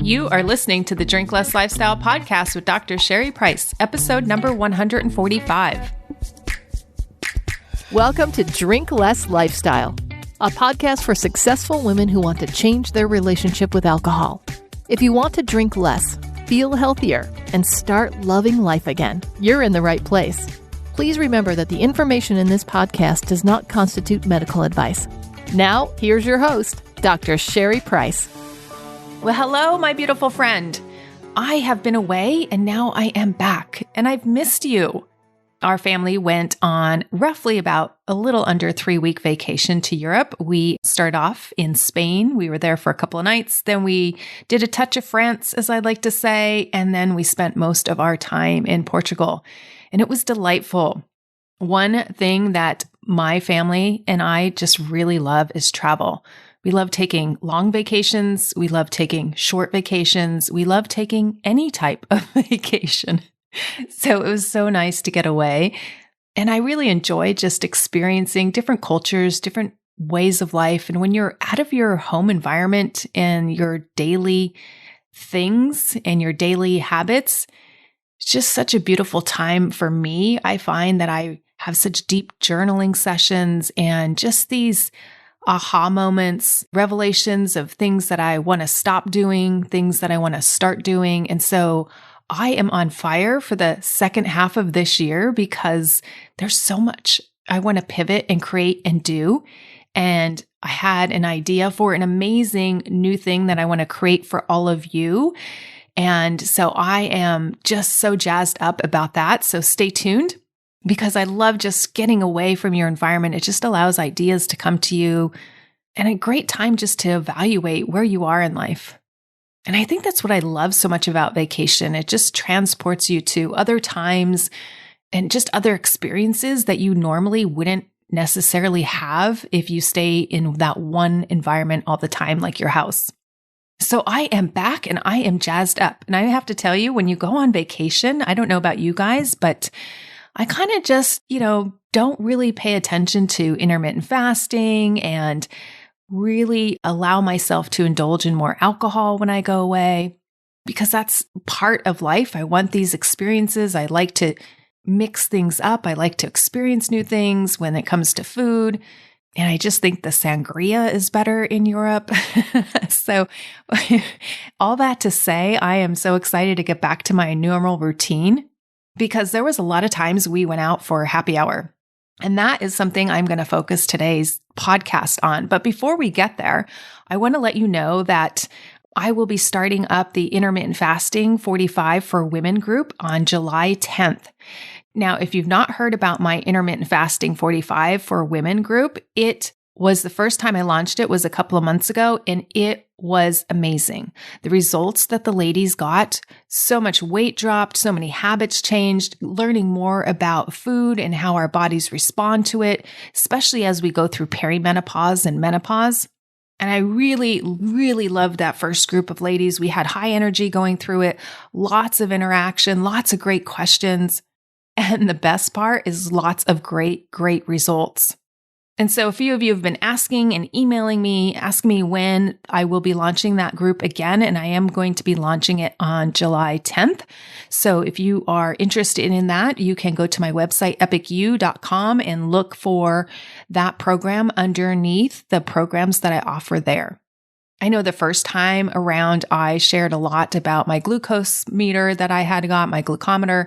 You are listening to the Drink Less Lifestyle podcast with Dr. Sherry Price, episode number 145. Welcome to Drink Less Lifestyle, a podcast for successful women who want to change their relationship with alcohol. If you want to drink less, feel healthier, and start loving life again, you're in the right place. Please remember that the information in this podcast does not constitute medical advice. Now, here's your host, Dr. Sherry Price. Well, hello, my beautiful friend. I have been away and now I am back and I've missed you. Our family went on roughly about a little under 3-week vacation to Europe. We started off in Spain. We were there for a couple of nights. Then we did a touch of France, as I'd like to say. And then we spent most of our time in Portugal. And it was delightful. One thing that my family and I just really love is travel. We love taking long vacations. We love taking short vacations. We love taking any type of vacation. So it was so nice to get away. And I really enjoy just experiencing different cultures, different ways of life. And when you're out of your home environment and your daily things and your daily habits, it's just such a beautiful time for me. I find that I have such deep journaling sessions and just these aha moments, revelations of things that I want to stop doing, things that I want to start doing. And so I am on fire for the second half of this year because there's so much I want to pivot and create and do. And I had an idea for an amazing new thing that I want to create for all of you. And so I am just so jazzed up about that. So stay tuned because I love just getting away from your environment. It just allows ideas to come to you and a great time just to evaluate where you are in life. And I think that's what I love so much about vacation. It just transports you to other times and just other experiences that you normally wouldn't necessarily have if you stay in that one environment all the time, like your house. So I am back and I am jazzed up. And I have to tell you, when you go on vacation, I don't know about you guys, but I kind of just, don't really pay attention to intermittent fasting and really allow myself to indulge in more alcohol when I go away, because that's part of life. I want these experiences. I like to mix things up. I like to experience new things when it comes to food. And I just think the sangria is better in Europe. So all that to say, I am so excited to get back to my normal routine because there was a lot of times we went out for happy hour. And that is something I'm going to focus today's podcast on. But before we get there, I want to let you know that I will be starting up the Intermittent Fasting 45 for Women group on July 10th. Now, if you've not heard about my Intermittent Fasting 45 for Women group, it was the first time I launched it was a couple of months ago, and it was amazing. The results that the ladies got, so much weight dropped, so many habits changed, learning more about food and how our bodies respond to it, especially as we go through perimenopause and menopause. And I really, really loved that first group of ladies. We had high energy going through it, lots of interaction, lots of great questions. And the best part is lots of great, great results. And so a few of you have been asking and emailing me, asking me when I will be launching that group again. And I am going to be launching it on July 10th. So if you are interested in that, you can go to my website, epicu.com, and look for that program underneath the programs that I offer there. I know the first time around, I shared a lot about my glucose meter that I had got, my glucometer,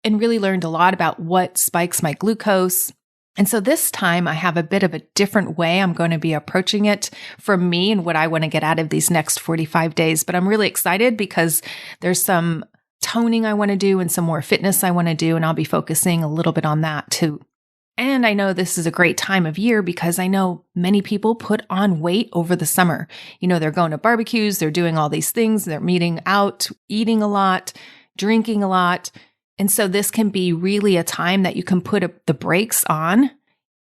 and really learned a lot about what spikes my glucose. And so this time I have a bit of a different way I'm going to be approaching it for me and what I want to get out of these next 45 days. But I'm really excited because there's some toning I want to do and some more fitness I want to do. And I'll be focusing a little bit on that too. And I know this is a great time of year because I know many people put on weight over the summer. They're going to barbecues, they're doing all these things, they're meeting out, eating a lot, drinking a lot. And so this can be really a time that you can put the brakes on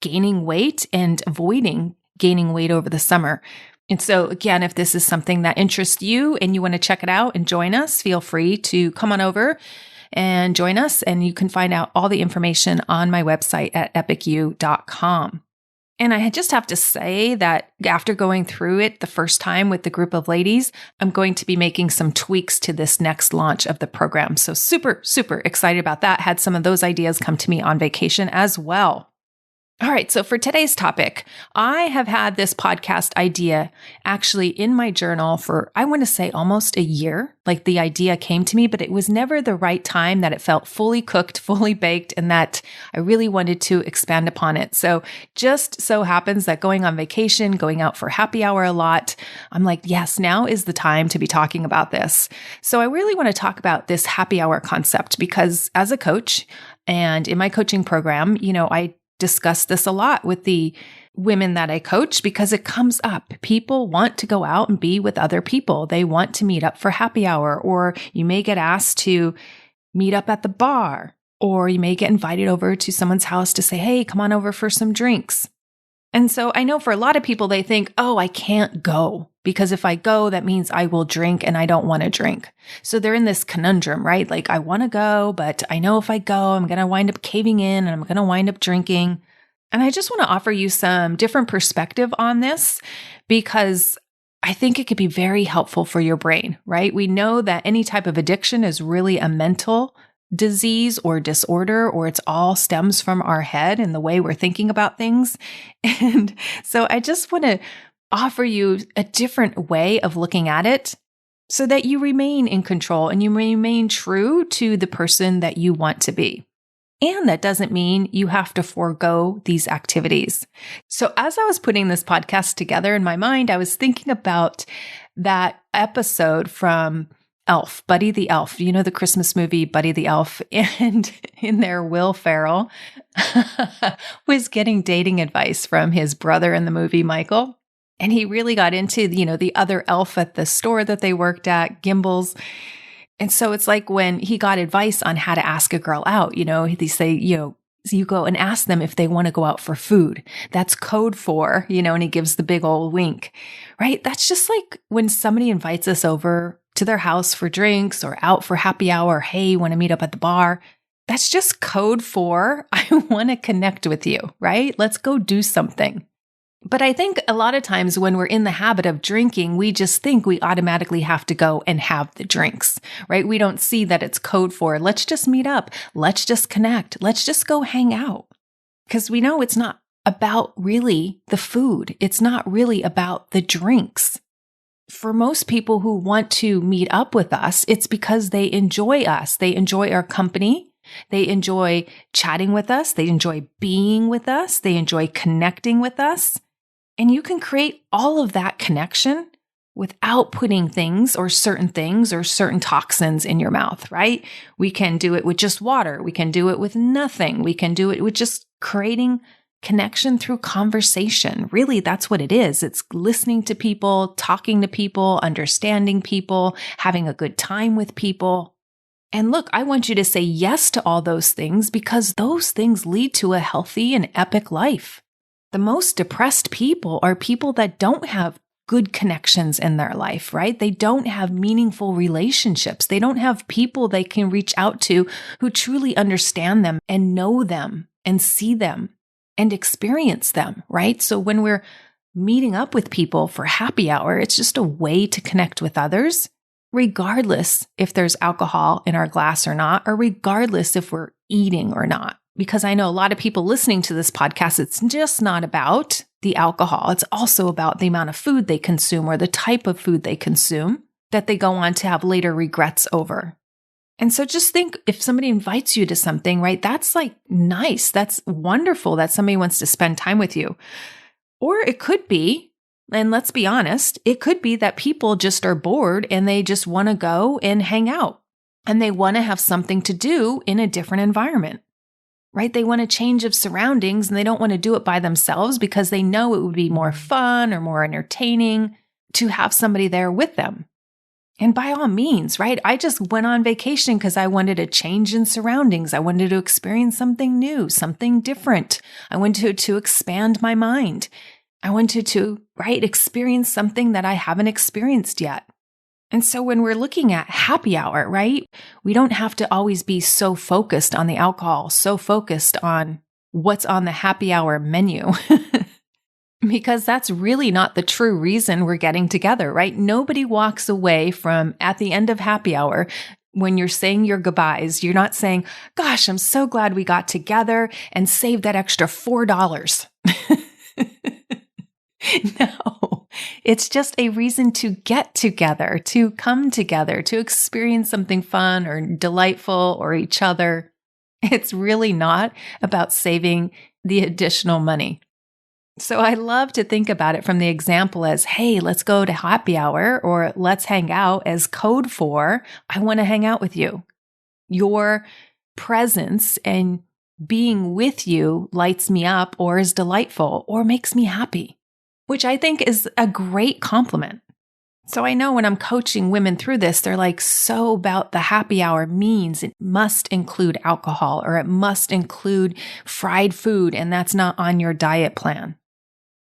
gaining weight and avoiding gaining weight over the summer. And so again, if this is something that interests you and you want to check it out and join us, feel free to come on over and join us. And you can find out all the information on my website at epicu.com. And I just have to say that after going through it the first time with the group of ladies, I'm going to be making some tweaks to this next launch of the program. So super, super excited about that. Had some of those ideas come to me on vacation as well. All right, so for today's topic, I have had this podcast idea actually in my journal for, I want to say almost a year. Like the idea came to me, but it was never the right time that it felt fully cooked, fully baked, and that I really wanted to expand upon it. So just so happens that going on vacation, going out for happy hour a lot, I'm like, yes, now is the time to be talking about this. So I really want to talk about this happy hour concept because as a coach and in my coaching program, I discuss this a lot with the women that I coach because it comes up. People want to go out and be with other people. They want to meet up for happy hour, or you may get asked to meet up at the bar, or you may get invited over to someone's house to say, hey, come on over for some drinks. And so I know for a lot of people, they think, oh, I can't go because if I go, that means I will drink and I don't want to drink. So they're in this conundrum, right? Like I want to go, but I know if I go, I'm going to wind up caving in and I'm going to wind up drinking. And I just want to offer you some different perspective on this because I think it could be very helpful for your brain, right? We know that any type of addiction is really a mental disease or disorder, or it's all stems from our head and the way we're thinking about things. And so I just want to offer you a different way of looking at it so that you remain in control and you remain true to the person that you want to be. And that doesn't mean you have to forego these activities. So as I was putting this podcast together in my mind, I was thinking about that episode from Elf, Buddy the Elf, the Christmas movie Buddy the Elf, and in there Will Ferrell was getting dating advice from his brother in the movie, Michael. And he really got into, the other elf at the store that they worked at, Gimbals. And so it's like when he got advice on how to ask a girl out, they say, you go and ask them if they want to go out for food. That's code for, and he gives the big old wink, right? That's just like when somebody invites us over to their house for drinks or out for happy hour. Hey, want to meet up at the bar? That's just code for, I want to connect with you, right? Let's go do something. But I think a lot of times when we're in the habit of drinking, we just think we automatically have to go and have the drinks, right? We don't see that it's code for, let's just meet up. Let's just connect. Let's just go hang out. Because we know it's not about really the food. It's not really about the drinks. For most people who want to meet up with us, it's because they enjoy us. They enjoy our company. They enjoy chatting with us. They enjoy being with us. They enjoy connecting with us. And you can create all of that connection without putting things or certain toxins in your mouth, right? We can do it with just water. We can do it with nothing. We can do it with just creating connection through conversation. Really, that's what it is. It's listening to people, talking to people, understanding people, having a good time with people. And look, I want you to say yes to all those things because those things lead to a healthy and epic life. The most depressed people are people that don't have good connections in their life, right? They don't have meaningful relationships. They don't have people they can reach out to who truly understand them and know them and see them and experience them, right? So when we're meeting up with people for happy hour, it's just a way to connect with others, regardless if there's alcohol in our glass or not, or regardless if we're eating or not. Because I know a lot of people listening to this podcast, it's just not about the alcohol. It's also about the amount of food they consume or the type of food they consume that they go on to have later regrets over. And so just think if somebody invites you to something, right? That's like nice. That's wonderful that somebody wants to spend time with you. Or it could be, and let's be honest, it could be that people just are bored and they just want to go and hang out and they want to have something to do in a different environment. Right? They want a change of surroundings and they don't want to do it by themselves because they know it would be more fun or more entertaining to have somebody there with them. And by all means, right? I just went on vacation because I wanted a change in surroundings. I wanted to experience something new, something different. I wanted to expand my mind. I wanted to, right, experience something that I haven't experienced yet. And so when we're looking at happy hour, right, we don't have to always be so focused on the alcohol, so focused on what's on the happy hour menu. Because that's really not the true reason we're getting together, right? Nobody walks away from at the end of happy hour when you're saying your goodbyes. You're not saying, gosh, I'm so glad we got together and saved that extra $4. No, it's just a reason to get together, to come together, to experience something fun or delightful or each other. It's really not about saving the additional money. So I love to think about it from the example as, hey, let's go to happy hour, or let's hang out, as code for, I want to hang out with you. Your presence and being with you lights me up, or is delightful, or makes me happy, which I think is a great compliment. So I know when I'm coaching women through this, they're like, so about the happy hour means it must include alcohol, or it must include fried food, and that's not on your diet plan.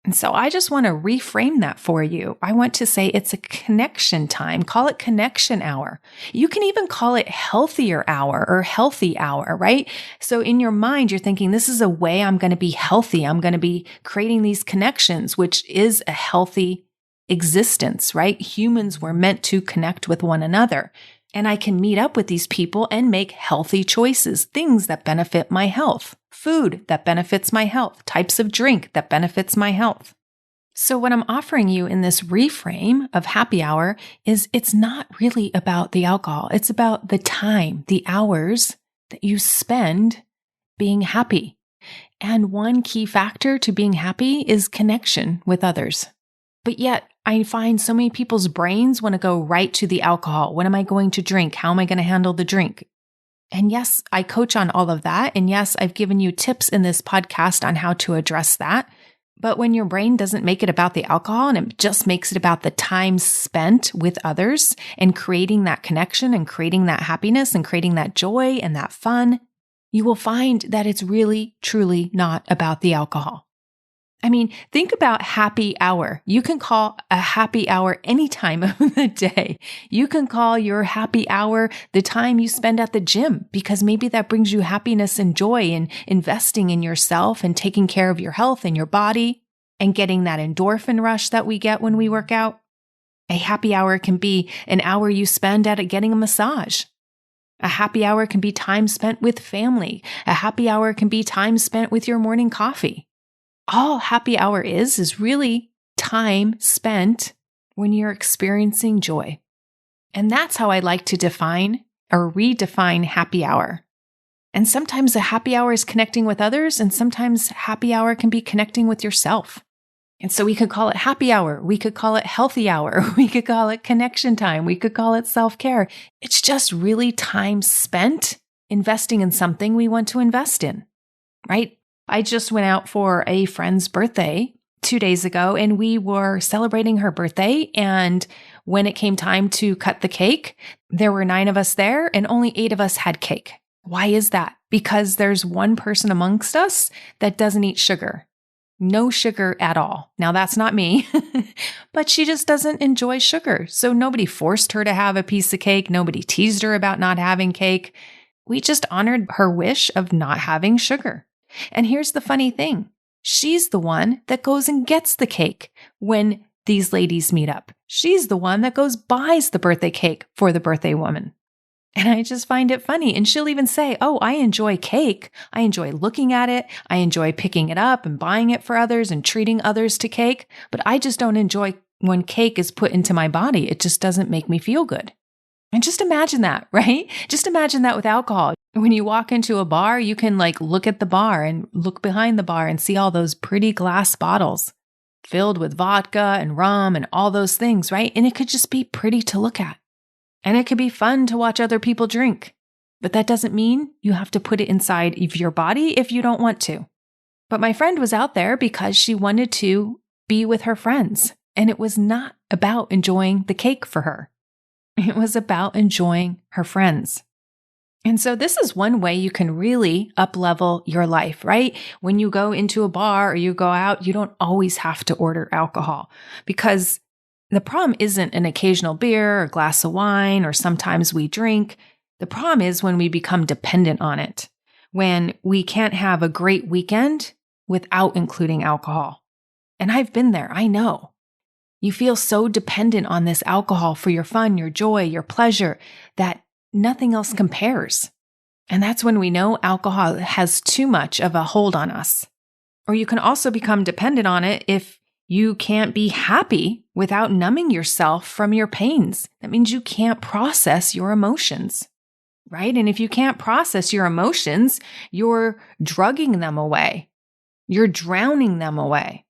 And so I just want to reframe that for you. I want to say it's a connection time. Call it connection hour. You can even call it healthier hour or healthy hour, right? So in your mind, you're thinking, this is a way I'm going to be healthy. I'm going to be creating these connections, which is a healthy existence, right? Humans were meant to connect with one another. And I can meet up with these people and make healthy choices, things that benefit my health, food that benefits my health, types of drink that benefits my health. So what I'm offering you in this reframe of happy hour is it's not really about the alcohol. It's about the time, the hours that you spend being happy. And one key factor to being happy is connection with others. But yet, I find so many people's brains want to go right to the alcohol. What am I going to drink? How am I going to handle the drink? And yes, I coach on all of that. And yes, I've given you tips in this podcast on how to address that. But when your brain doesn't make it about the alcohol and it just makes it about the time spent with others and creating that connection and creating that happiness and creating that joy and that fun, you will find that it's really, truly not about the alcohol. I mean, think about happy hour. You can call a happy hour any time of the day. You can call your happy hour the time you spend at the gym, because maybe that brings you happiness and joy and investing in yourself and taking care of your health and your body and getting that endorphin rush that we get when we work out. A happy hour can be an hour you spend at getting a massage. A happy hour can be time spent with family. A happy hour can be time spent with your morning coffee. All happy hour is really time spent when you're experiencing joy. And that's how I like to define or redefine happy hour. And sometimes a happy hour is connecting with others, and sometimes happy hour can be connecting with yourself. And so we could call it happy hour. We could call it healthy hour. We could call it connection time. We could call it self-care. It's just really time spent investing in something we want to invest in, right? I just went out for a friend's birthday 2 days ago, and we were celebrating her birthday. And when it came time to cut the cake, there were 9 of us there and only 8 of us had cake. Why is that? Because there's one person amongst us that doesn't eat sugar. No sugar at all. Now that's not me, but she just doesn't enjoy sugar. So nobody forced her to have a piece of cake. Nobody teased her about not having cake. We just honored her wish of not having sugar. And here's the funny thing. She's the one that goes and gets the cake when these ladies meet up. She's the one that goes buys the birthday cake for the birthday woman. And I just find it funny. And she'll even say, oh, I enjoy cake. I enjoy looking at it. I enjoy picking it up and buying it for others and treating others to cake. But I just don't enjoy when cake is put into my body. It just doesn't make me feel good. And just imagine that, right? Just imagine that with alcohol. When you walk into a bar, you can look at the bar and look behind the bar and see all those pretty glass bottles filled with vodka and rum and all those things, right? And it could just be pretty to look at. And it could be fun to watch other people drink. But that doesn't mean you have to put it inside of your body if you don't want to. But my friend was out there because she wanted to be with her friends. And it was not about enjoying the cake for her. It was about enjoying her friends. And so this is one way you can really up-level your life, right? When you go into a bar or you go out, you don't always have to order alcohol, because the problem isn't an occasional beer or glass of wine, or sometimes we drink. The problem is when we become dependent on it, when we can't have a great weekend without including alcohol. And I've been there. I know. You feel so dependent on this alcohol for your fun, your joy, your pleasure, that nothing else compares. And that's when we know alcohol has too much of a hold on us. Or you can also become dependent on it if you can't be happy without numbing yourself from your pains. That means you can't process your emotions, right? And if you can't process your emotions, you're drugging them away. You're drowning them away.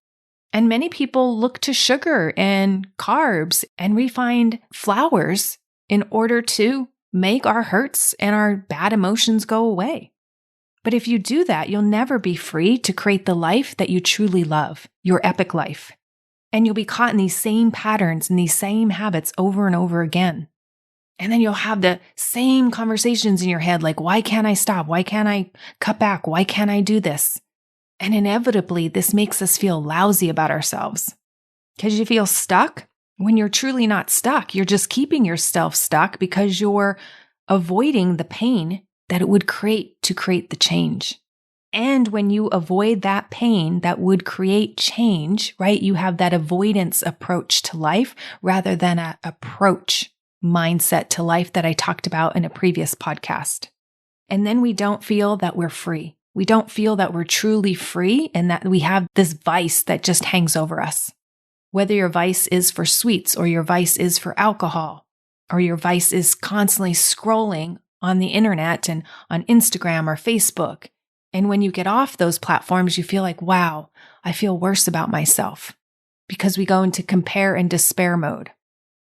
And many people look to sugar and carbs and refined flours in order to make our hurts and our bad emotions go away. But if you do that, you'll never be free to create the life that you truly love, your epic life. And you'll be caught in these same patterns and these same habits over and over again. And then you'll have the same conversations in your head like, why can't I stop? Why can't I cut back? Why can't I do this? And inevitably, this makes us feel lousy about ourselves because you feel stuck when you're truly not stuck. You're just keeping yourself stuck because you're avoiding the pain that it would create to create the change. And when you avoid that pain that would create change, right, you have that avoidance approach to life rather than an approach mindset to life that I talked about in a previous podcast. And then we don't feel that we're free. We don't feel that we're truly free and that we have this vice that just hangs over us. Whether your vice is for sweets or your vice is for alcohol, or your vice is constantly scrolling on the internet and on Instagram or Facebook. And when you get off those platforms, you feel like, wow, I feel worse about myself because we go into compare and despair mode.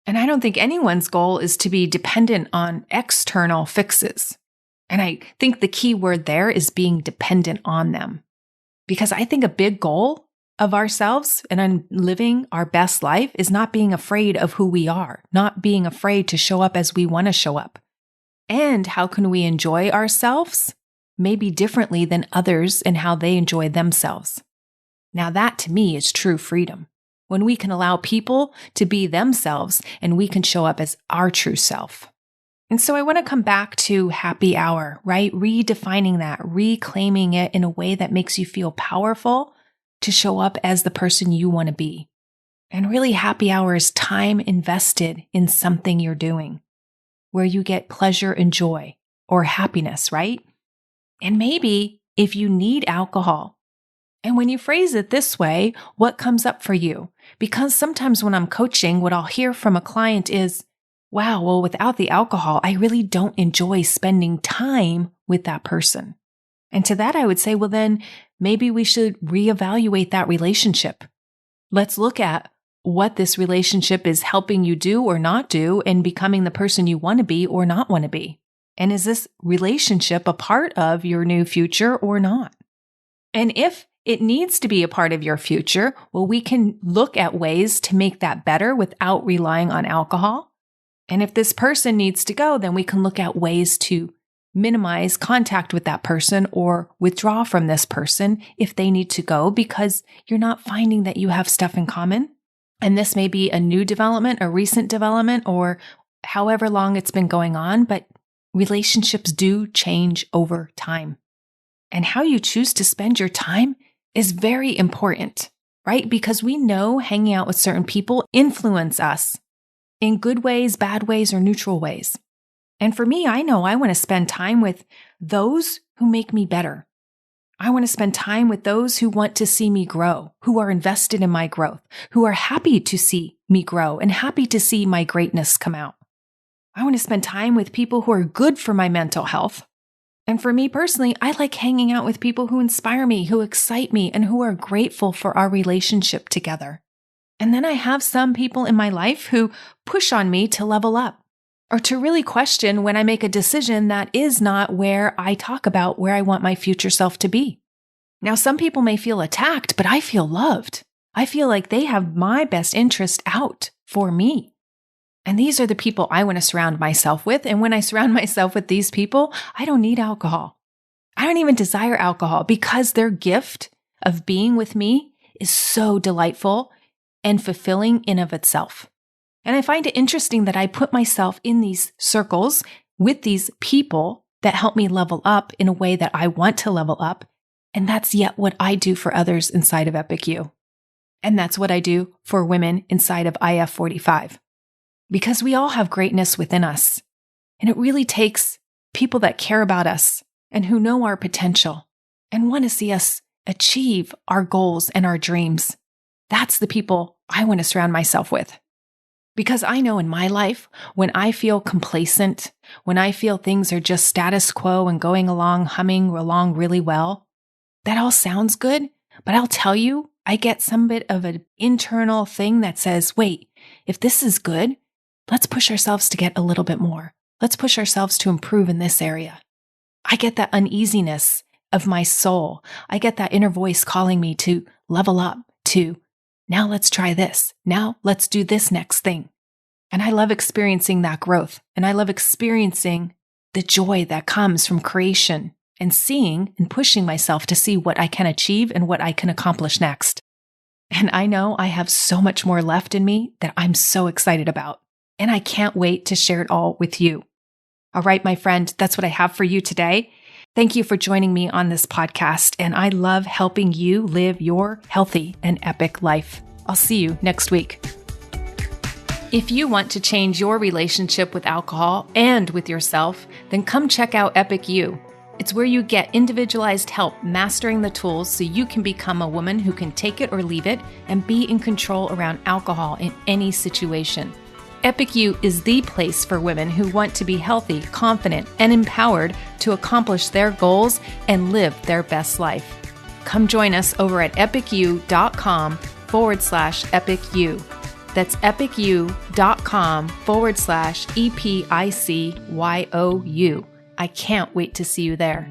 And I don't think anyone's goal is to be dependent on external fixes. And I think the key word there is being dependent on them. Because I think a big goal of ourselves and on living our best life is not being afraid of who we are, not being afraid to show up as we want to show up. And how can we enjoy ourselves maybe differently than others and how they enjoy themselves? Now that to me is true freedom. When we can allow people to be themselves and we can show up as our true self. And so I want to come back to happy hour, right? Redefining that, reclaiming it in a way that makes you feel powerful to show up as the person you want to be. And really happy hour is time invested in something you're doing where you get pleasure and joy or happiness, right? And maybe if you need alcohol, and when you phrase it this way, what comes up for you? Because sometimes when I'm coaching, what I'll hear from a client is, wow, well, without the alcohol, I really don't enjoy spending time with that person. And to that, I would say, well, then maybe we should reevaluate that relationship. Let's look at what this relationship is helping you do or not do and becoming the person you want to be or not want to be. And is this relationship a part of your new future or not? And if it needs to be a part of your future, well, we can look at ways to make that better without relying on alcohol. And if this person needs to go, then we can look at ways to minimize contact with that person or withdraw from this person if they need to go because you're not finding that you have stuff in common. And this may be a new development, a recent development, or however long it's been going on, but relationships do change over time. And how you choose to spend your time is very important, right? Because we know hanging out with certain people influence us in good ways, bad ways, or neutral ways. And for me, I know I want to spend time with those who make me better. I want to spend time with those who want to see me grow, who are invested in my growth, who are happy to see me grow and happy to see my greatness come out. I want to spend time with people who are good for my mental health. And for me personally, I like hanging out with people who inspire me, who excite me, and who are grateful for our relationship together. And then I have some people in my life who push on me to level up or to really question when I make a decision that is not where I talk about where I want my future self to be. Now, some people may feel attacked, but I feel loved. I feel like they have my best interest out for me. And these are the people I want to surround myself with. And when I surround myself with these people, I don't need alcohol. I don't even desire alcohol because their gift of being with me is so delightful and fulfilling in of itself. And I find it interesting that I put myself in these circles with these people that help me level up in a way that I want to level up. And that's yet what I do for others inside of Epic You. And that's what I do for women inside of IF45. Because we all have greatness within us. And it really takes people that care about us and who know our potential and want to see us achieve our goals and our dreams. That's the people I want to surround myself with. Because I know in my life, when I feel complacent, when I feel things are just status quo and going along, humming along really well, that all sounds good, but I'll tell you, I get some bit of an internal thing that says, wait, if this is good, let's push ourselves to get a little bit more. Let's push ourselves to improve in this area. I get that uneasiness of my soul. I get that inner voice calling me to level up, to now let's try this. Now let's do this next thing. And I love experiencing that growth. And I love experiencing the joy that comes from creation and seeing and pushing myself to see what I can achieve and what I can accomplish next. And I know I have so much more left in me that I'm so excited about. And I can't wait to share it all with you. All right, my friend, that's what I have for you today. Thank you for joining me on this podcast, and I love helping you live your healthy and epic life. I'll see you next week. If you want to change your relationship with alcohol and with yourself, then come check out Epic You. It's where you get individualized help mastering the tools so you can become a woman who can take it or leave it and be in control around alcohol in any situation. Epic You is the place for women who want to be healthy, confident, and empowered to accomplish their goals and live their best life. Come join us over at epicu.com/epicu. That's epicu.com/EPICYOU. I can't wait to see you there.